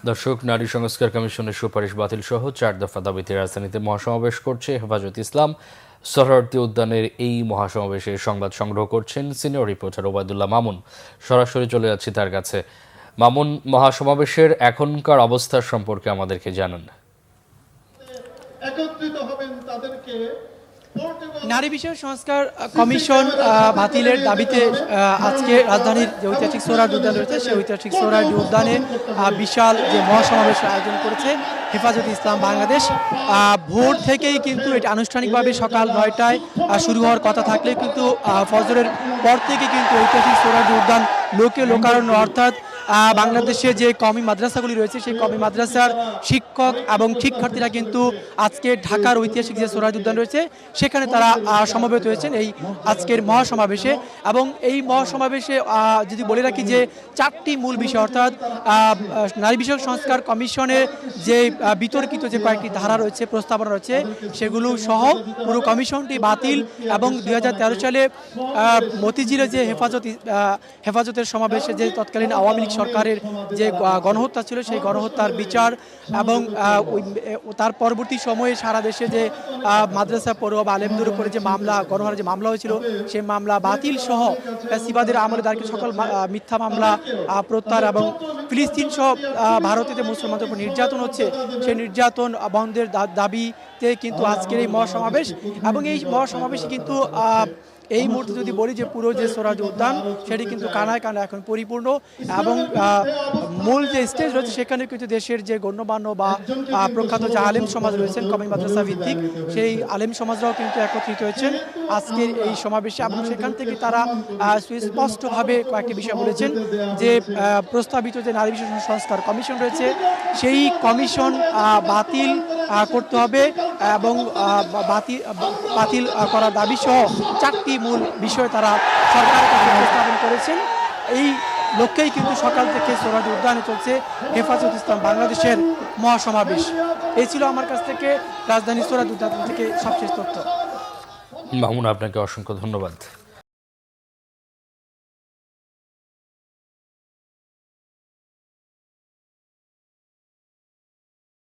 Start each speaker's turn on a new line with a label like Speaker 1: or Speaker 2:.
Speaker 1: দর্শক, নারী সংস্কার কমিশনের সুপারিশ বাতিল সহ 4 দফা দাবিতে রাজধানীতে মহাসমাবেশ করছে হেফাজত ইসলাম। সোহরাওয়ার্দী উদ্যানের এই মহাসমাবেশে সংবাদ সংগ্রহ করছেন সিনিয়র রিপোর্টার ওবায়দুল্লাহ মামুন। সরাসরি চলে যাচ্ছি তার কাছে। মামুন, মহাসমাবেশের এখনকার অবস্থা সম্পর্কে আমাদেরকে জানান।
Speaker 2: একত্রিত হবেন তাদেরকে
Speaker 3: নারী বিষয়ক সংস্কার কমিশন বাতিলের দাবিতে আজকে রাজধানীর যে ঐতিহাসিক সোহরাওয়ার্দী উদ্যান রয়েছে সেই ঐতিহাসিক সোহরাওয়ার্দী উদ্যানে বিশাল যে মহাসমাবেশের আয়োজন করেছে হেফাজত ইসলাম বাংলাদেশ। ভোর থেকেই কিন্তু এটা আনুষ্ঠানিকভাবে সকাল 9টায় শুরু হওয়ার কথা থাকলেও কিন্তু ফজরের পর থেকে কিন্তু ঐতিহাসিক সোহরাওয়ার্দী উদ্যান লোকে লোকারণ্য, অর্থাৎ বাংলাদেশে যে কওমি মাদ্রাসাগুলি রয়েছে সেই কওমি মাদ্রাসার শিক্ষক এবং শিক্ষার্থীরা কিন্তু আজকে ঢাকার ঐতিহাসিক যে সোহরাওয়ার্দী উদ্যান রয়েছে সেখানে তারা সমবেত হয়েছেন এই আজকের মহাসমাবেশে। এবং এই মহাসমাবেশে যদি বলে রাখি যে 4টি মূল বিষয়, অর্থাৎ নারী বিষয়ক সংস্কার কমিশনের যে বিতর্কিত যে কয়েকটি ধারা রয়েছে, প্রস্তাবনা রয়েছে, সেগুলো সহ পুরো কমিশনটি বাতিল এবং 2013 সালে মতিঝিলে যে হেফাজতের সমাবেশে যে তৎকালীন আওয়ামী লীগ সরকারের যে গণহত্যা ছিল সেই গণহত্যার বিচার এবং তার পরবর্তী সময়ে সারা দেশে যে মাদ্রাসা পড়ুয়া বা আলেমদের উপরে যে মামলা, গণহারে যে মামলা হয়েছিল সেই মামলা বাতিল সহ ফ্যাসিবাদের আমলে দাঁড়িয়ে সকল মিথ্যা মামলা প্রত্যাহার এবং ফিলিস্তিন সহ ভারতে যে মুসলমানদের উপর নির্যাতন হচ্ছে সেই নির্যাতন বন্ধের দাবিতে কিন্তু আজকের এই মহাসমাবেশ। এবং এই মহাসমাবেশে কিন্তু এই মুহূর্তে যদি বলি যে পুরো যে সোহরাওয়ার্দী উদ্যান সেটি কিন্তু কানায় কানায় এখন পরিপূর্ণ এবং মূল যে স্টেজ রয়েছে সেখানে কিন্তু দেশের যে গণ্যমান্য বা প্রখ্যাত যে আলেম সমাজ রয়েছেন কওমি মাদ্রাসা ভিত্তিক, সেই আলেম সমাজরাও কিন্তু একত্রিত হয়েছেন আজকের এই সমাবেশে। এবং সেখান থেকে তারা সুস্পষ্টভাবে কয়েকটি বিষয় বলেছেন যে প্রস্তাবিত যে নারী বিষয় সংস্কার কমিশন রয়েছে সেই কমিশন বাতিল করতে হবে এবং বাতিল করার দাবি সহ 4টি মূল বিষয় তারা সরকারের কাছে উপস্থাপন করেছেন। এই লক্ষ্যেই কিন্তু সকাল থেকে সোহরাওয়ার্দী উদ্যানে চলছে হেফাজত ইসলাম বাংলাদেশের মহাসমাবেশ। এই ছিল আমার কাছ থেকে রাজধানী সোহরাওয়ার্দী উদ্যান থেকে সবশেষ তথ্য।
Speaker 1: মামুন, আপনাকে অসংখ্য ধন্যবাদ।